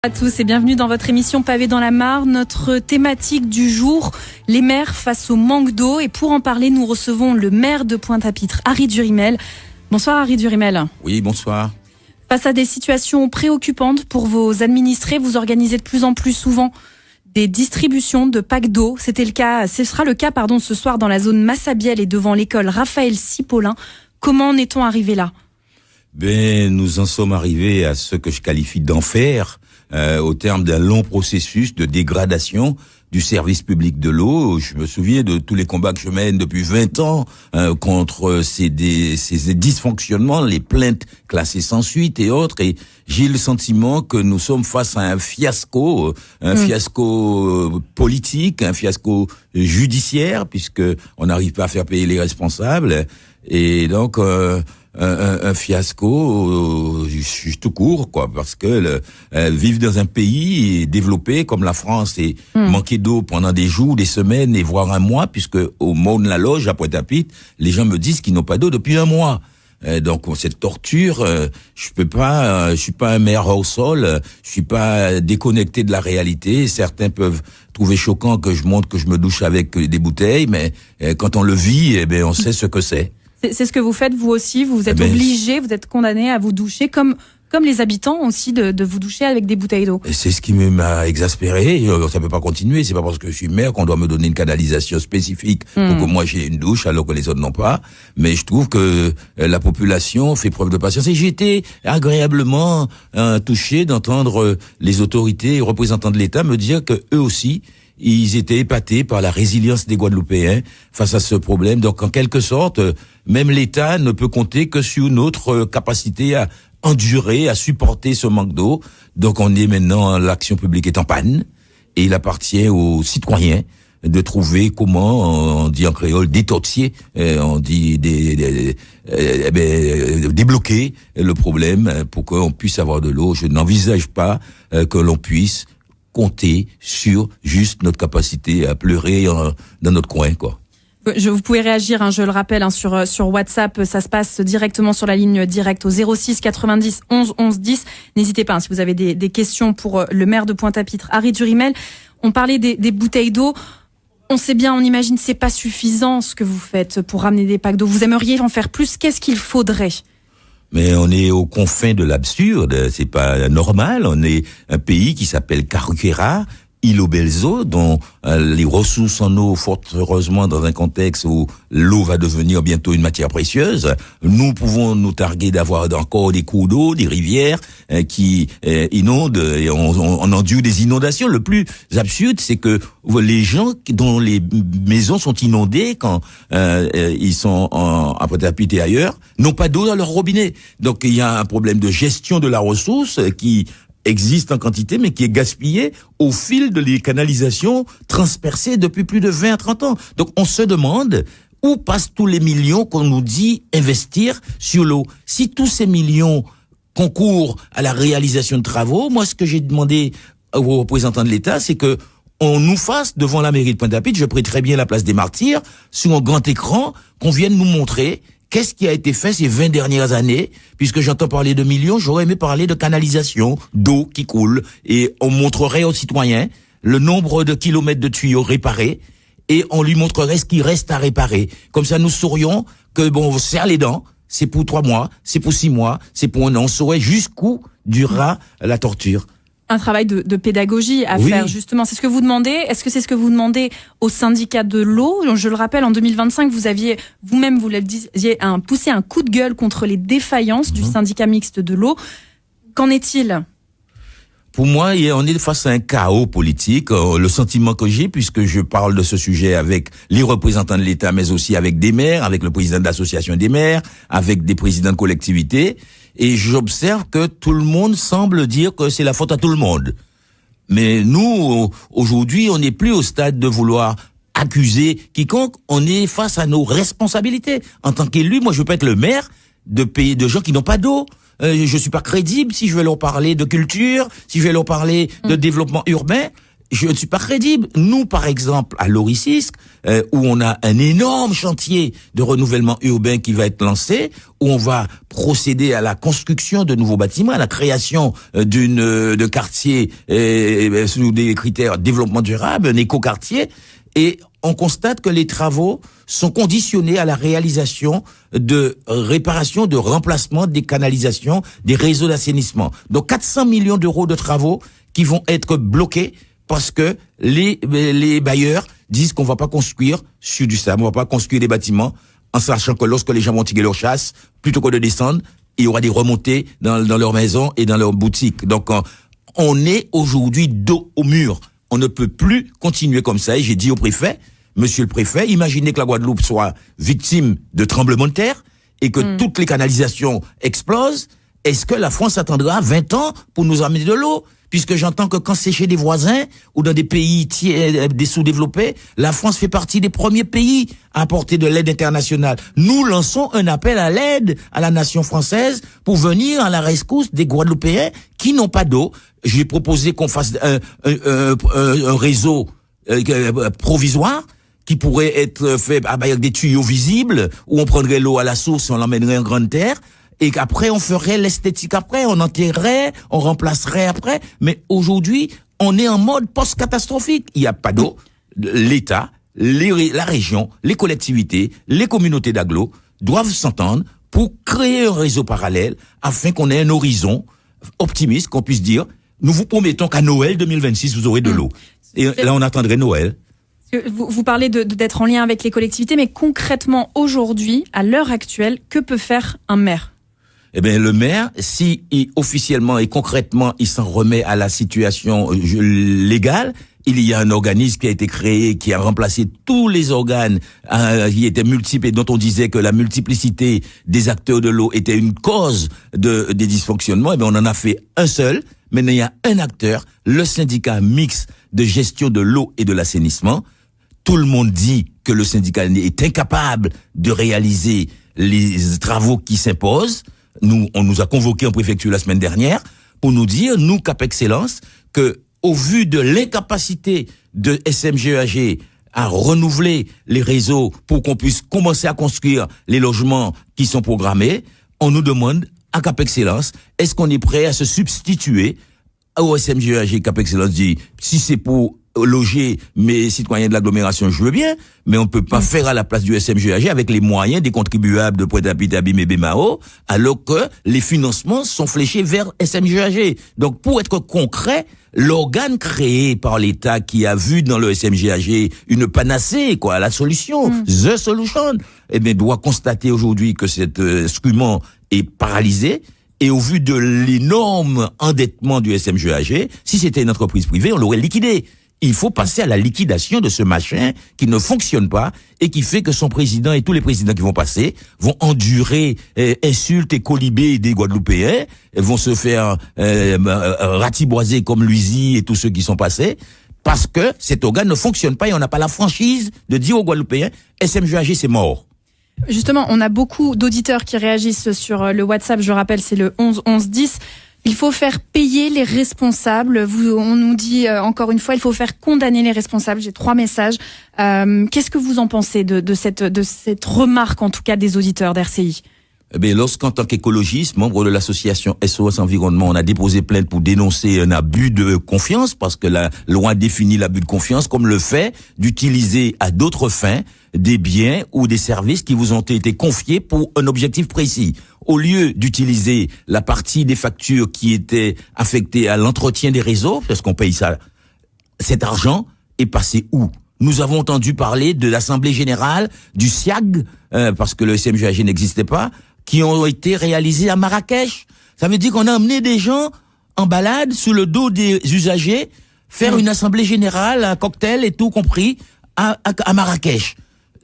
À tous et bienvenue dans votre émission Pavé dans la Mare. Notre thématique du jour, les maires face au manque d'eau. Et pour en parler, nous recevons le maire de Pointe-à-Pitre, Harry Durimel. Bonsoir Harry Durimel. Oui, bonsoir. Face à des situations préoccupantes pour vos administrés, vous organisez de plus en plus souvent des distributions de packs d'eau. Ce sera le cas ce soir dans la zone Massabielle et devant l'école Raphaël Cipollin. Comment en est-on arrivé là ? Nous en sommes arrivés à ce que je qualifie d'enfer, au terme d'un long processus de dégradation du service public de l'eau. Je me souviens de tous les combats que je mène depuis 20 ans contre ces dysfonctionnements, les plaintes classées sans suite et autres. Et j'ai le sentiment que nous sommes face à un fiasco politique, un fiasco judiciaire, puisque on n'arrive pas à faire payer les responsables. Et donc un fiasco tout court, quoi, parce que vivre dans un pays développé comme la France et manquer d'eau pendant des jours, des semaines et voire un mois, puisque au Maune-la-Loge à Pointe-à-Pitre, les gens me disent qu'ils n'ont pas d'eau depuis un mois. Donc cette torture, je suis pas un maire au sol, je suis pas déconnecté de la réalité. Certains peuvent trouver choquant que je montre que je me douche avec des bouteilles, mais quand on le vit, on sait ce que c'est. C'est ce que vous faites vous aussi, vous êtes obligé, vous êtes condamné à vous doucher comme les habitants aussi de vous doucher avec des bouteilles d'eau. Et c'est ce qui m'a exaspéré. Ça peut pas continuer. C'est pas parce que je suis maire qu'on doit me donner une canalisation spécifique pour que moi j'ai une douche alors que les autres n'ont pas. Mais je trouve que la population fait preuve de patience. Et j'ai été agréablement touché d'entendre les autorités et représentants de l'État me dire que eux aussi, ils étaient épatés par la résilience des Guadeloupéens face à ce problème. Donc, en quelque sorte, même l'État ne peut compter que sur notre capacité à endurer, à supporter ce manque d'eau. Donc, l'action publique est en panne et il appartient aux citoyens de trouver comment, on dit en créole, détoxier, on dit débloquer le problème pour qu'on puisse avoir de l'eau. Je n'envisage pas que l'on puisse compter sur juste notre capacité à pleurer dans notre coin, quoi. Vous pouvez réagir, je le rappelle, sur WhatsApp. Ça se passe directement sur la ligne directe au 06 90 11 11 10. N'hésitez pas si vous avez des questions pour le maire de Pointe-à-Pitre, Harry Durimel. On parlait des bouteilles d'eau. On sait bien, on imagine, c'est pas suffisant ce que vous faites pour ramener des packs d'eau. Vous aimeriez en faire plus. Qu'est-ce qu'il faudrait ? Mais on est aux confins de l'absurde, c'est pas normal. On est un pays qui s'appelle Carquera, île aux belles eaux, dont les ressources en eau, fort heureusement, dans un contexte où l'eau va devenir bientôt une matière précieuse. Nous pouvons nous targuer d'avoir encore des cours d'eau, des rivières qui inondent, et on endure des inondations. Le plus absurde, c'est que les gens dont les maisons sont inondées quand ils sont à Pointe-à-Pitre et ailleurs, n'ont pas d'eau dans leur robinet. Donc il y a un problème de gestion de la ressource qui existe en quantité, mais qui est gaspillé au fil de les canalisations transpercées depuis plus de 20 à 30 ans. Donc, on se demande où passent tous les millions qu'on nous dit investir sur l'eau. Si tous ces millions concourent à la réalisation de travaux, moi, ce que j'ai demandé aux représentants de l'État, c'est que on nous fasse, devant la mairie de Pointe-à-Pitre, je prie très bien la place des Martyrs, sur un grand écran, qu'on vienne nous montrer qu'est-ce qui a été fait ces 20 dernières années? Puisque j'entends parler de millions, j'aurais aimé parler de canalisation, d'eau qui coule. Et on montrerait aux citoyens le nombre de kilomètres de tuyaux réparés et on lui montrerait ce qui reste à réparer. Comme ça, nous saurions que, on serre les dents, c'est pour 3 mois, c'est pour 6 mois, c'est pour un an. On saurait jusqu'où durera la torture. Un travail de pédagogie à faire, justement. C'est ce que vous demandez. Est-ce que c'est ce que vous demandez au syndicat de l'eau ? Je le rappelle, en 2025, vous aviez, vous-même, vous le disiez, poussé un coup de gueule contre les défaillances du syndicat mixte de l'eau. Qu'en est-il ? Pour moi, on est face à un chaos politique. Le sentiment que j'ai, puisque je parle de ce sujet avec les représentants de l'État, mais aussi avec des maires, avec le président de l'association des maires, avec des présidents de collectivités, et j'observe que tout le monde semble dire que c'est la faute à tout le monde. Mais nous, aujourd'hui, on n'est plus au stade de vouloir accuser quiconque. On est face à nos responsabilités. En tant qu'élu, moi, je veux pas être le maire de pays de gens qui n'ont pas d'eau. Je suis pas crédible si je vais leur parler de culture, si je vais leur parler de développement urbain. je ne suis pas crédible. Nous, par exemple, à Loricisque, où on a un énorme chantier de renouvellement urbain qui va être lancé, où on va procéder à la construction de nouveaux bâtiments, à la création de quartiers sous des critères développement durable, un écoquartier, et on constate que les travaux sont conditionnés à la réalisation de réparation, de remplacement des canalisations, des réseaux d'assainissement. Donc 400 millions d'euros de travaux qui vont être bloqués parce que les bailleurs disent qu'on va pas construire sur du sable, on va pas construire des bâtiments, en sachant que lorsque les gens vont tirer leur chasse, plutôt que de descendre, il y aura des remontées dans leur maison et dans leur boutique. Donc on est aujourd'hui dos au mur. On ne peut plus continuer comme ça. Et j'ai dit au préfet, monsieur le préfet, imaginez que la Guadeloupe soit victime de tremblements de terre et que toutes les canalisations explosent. Est-ce que la France attendra 20 ans pour nous amener de l'eau? Puisque j'entends que quand c'est chez des voisins ou dans des pays des sous-développés, la France fait partie des premiers pays à apporter de l'aide internationale. Nous lançons un appel à l'aide à la nation française pour venir à la rescousse des Guadeloupéens qui n'ont pas d'eau. J'ai proposé qu'on fasse un réseau provisoire qui pourrait être fait avec des tuyaux visibles où on prendrait l'eau à la source et on l'emmènerait en grande terre. Et qu'après, on ferait l'esthétique après, on enterrerait, on remplacerait après. Mais aujourd'hui, on est en mode post-catastrophique. Il n'y a pas d'eau. L'État, la région, les collectivités, les communautés d'agglo doivent s'entendre pour créer un réseau parallèle afin qu'on ait un horizon optimiste, qu'on puisse dire, nous vous promettons qu'à Noël 2026, vous aurez de l'eau. Et là, on attendrait Noël. Vous parlez d'être en lien avec les collectivités, mais concrètement, aujourd'hui, à l'heure actuelle, que peut faire un maire ? Eh bien, le maire, si officiellement et concrètement, il s'en remet à la situation légale, il y a un organisme qui a été créé, qui a remplacé tous les organes qui étaient multiples et dont on disait que la multiplicité des acteurs de l'eau était une cause des dysfonctionnements. Eh bien, on en a fait un seul. Maintenant, il y a un acteur, le syndicat mixte de gestion de l'eau et de l'assainissement. Tout le monde dit que le syndicat est incapable de réaliser les travaux qui s'imposent. On nous a convoqués en préfecture la semaine dernière pour nous dire, nous, Cap Excellence, que au vu de l'incapacité de SMGEAG à renouveler les réseaux pour qu'on puisse commencer à construire les logements qui sont programmés, on nous demande à Cap Excellence, est-ce qu'on est prêt à se substituer au SMGEAG? Cap Excellence dit, si c'est pour loger mes citoyens de l'agglomération, je veux bien, mais on ne peut pas faire à la place du SMGEAG avec les moyens des contribuables de Pointe-à-Pitre, Abim et Bémao, alors que les financements sont fléchés vers SMGEAG. Donc, pour être concret, l'organe créé par l'État qui a vu dans le SMGEAG une panacée, la solution, the solution, eh bien, doit constater aujourd'hui que cet instrument est paralysé. Et au vu de l'énorme endettement du SMGEAG, si c'était une entreprise privée, on l'aurait liquidé. Il faut passer à la liquidation de ce machin qui ne fonctionne pas et qui fait que son président et tous les présidents qui vont passer vont endurer insultes et colibés des Guadeloupéens, vont se faire ratiboiser comme Luizy et tous ceux qui sont passés, parce que cet organe ne fonctionne pas et on n'a pas la franchise de dire aux Guadeloupéens, SMGEAG c'est mort. Justement, on a beaucoup d'auditeurs qui réagissent sur le WhatsApp, je rappelle, c'est le 11 11 10. Il faut faire payer les responsables. On nous dit encore une fois, il faut faire condamner les responsables. J'ai 3 messages. Qu'est-ce que vous en pensez de cette remarque, en tout cas, des auditeurs d'RCI? Eh bien, lorsqu'en tant qu'écologiste, membre de l'association SOS Environnement, on a déposé plainte pour dénoncer un abus de confiance, parce que la loi définit l'abus de confiance comme le fait d'utiliser à d'autres fins des biens ou des services qui vous ont été confiés pour un objectif précis. Au lieu d'utiliser la partie des factures qui était affectée à l'entretien des réseaux, parce qu'on paye ça, cet argent est passé où? Nous avons entendu parler de l'Assemblée Générale, du SIAG, parce que le SMGEAG n'existait pas, qui ont été réalisés à Marrakech. Ça veut dire qu'on a emmené des gens en balade sous le dos des usagers, faire une Assemblée Générale, un cocktail et tout compris, à Marrakech.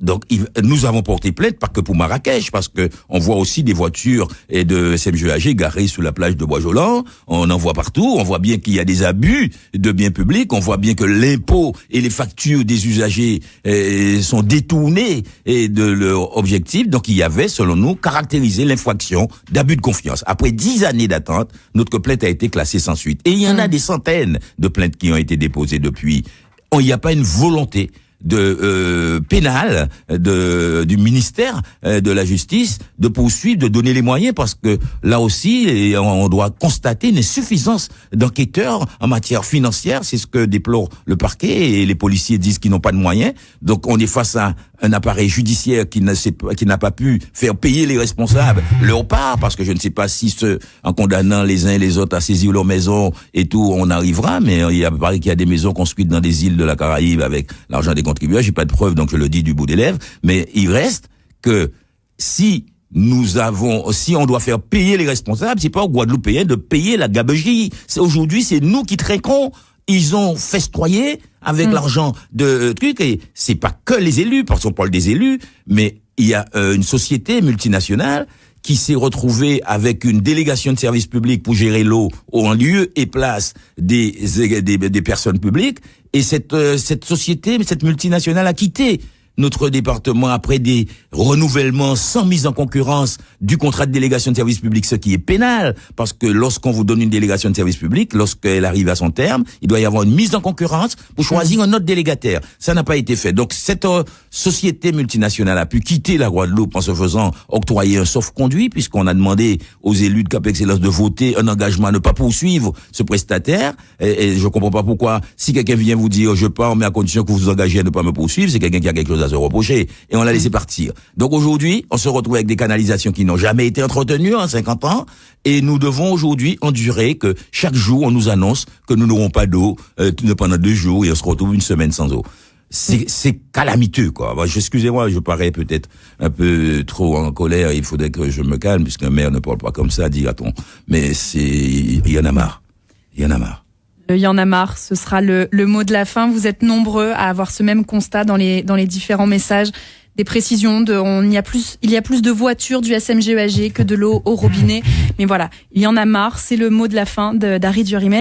Donc, nous avons porté plainte, pas que pour Marrakech, parce que on voit aussi des voitures et de SMGAG garées sous la plage de Bois-Jolan. On en voit partout. On voit bien qu'il y a des abus de biens publics. On voit bien que l'impôt et les factures des usagers sont détournés de leur objectif. Donc, il y avait, selon nous, caractérisé l'infraction d'abus de confiance. Après 10 années d'attente, notre plainte a été classée sans suite. Et il y en a des centaines de plaintes qui ont été déposées depuis. Il n'y a pas une volonté pénale du ministère de la Justice de poursuivre, de donner les moyens, parce que là aussi on doit constater une insuffisance d'enquêteurs en matière financière. C'est ce que déplore le parquet, et les policiers disent qu'ils n'ont pas de moyens. Donc on est face à un appareil judiciaire qui n'a pas pu faire payer les responsables leur part, parce que je ne sais pas si en condamnant les uns et les autres à saisir leur maison et tout, on arrivera, mais il paraît qu'il y a des maisons construites dans des îles de la Caraïbe avec l'argent des contribuables. J'ai pas de preuves, donc je le dis du bout des lèvres, mais il reste que si on doit faire payer les responsables, c'est pas aux Guadeloupéens de payer la gabegie. Aujourd'hui, c'est nous qui trinquons. Ils ont festoyé avec l'argent de trucs, et c'est pas que les élus, parce qu'on parle des élus, mais il y a une société multinationale qui s'est retrouvée avec une délégation de services publics pour gérer l'eau en lieu et place des personnes publiques, et cette société, cette multinationale a quitté notre département après des renouvellements sans mise en concurrence du contrat de délégation de service public, ce qui est pénal, parce que lorsqu'on vous donne une délégation de service public, lorsqu'elle arrive à son terme, il doit y avoir une mise en concurrence pour choisir un autre délégataire. Ça n'a pas été fait. Donc cette société multinationale a pu quitter la Guadeloupe en se faisant octroyer un sauf-conduit, puisqu'on a demandé aux élus de Cap Excellence de voter un engagement à ne pas poursuivre ce prestataire. Et je comprends pas pourquoi, si quelqu'un vient vous dire je pars, mais à condition que vous vous engagez à ne pas me poursuivre, c'est quelqu'un qui a quelque chose à se reprocher, et on l'a laissé partir. Donc aujourd'hui, on se retrouve avec des canalisations qui n'ont jamais été entretenues en 50 ans, et nous devons aujourd'hui endurer que chaque jour on nous annonce que nous n'aurons pas d'eau pendant 2 jours, et on se retrouve une semaine sans eau. C'est calamiteux, quoi. Excusez-moi, je parais peut-être un peu trop en colère, il faudrait que je me calme, puisqu'un maire ne parle pas comme ça, dira-t-on. Mais il y en a marre. Il y en a marre. Il y en a marre, ce sera le mot de la fin. Vous êtes nombreux à avoir ce même constat dans les différents messages, des précisions il y a plus de voitures du SMGEAG que de l'eau au robinet. Mais voilà, il y en a marre, c'est le mot de la fin d'Harry Durimet.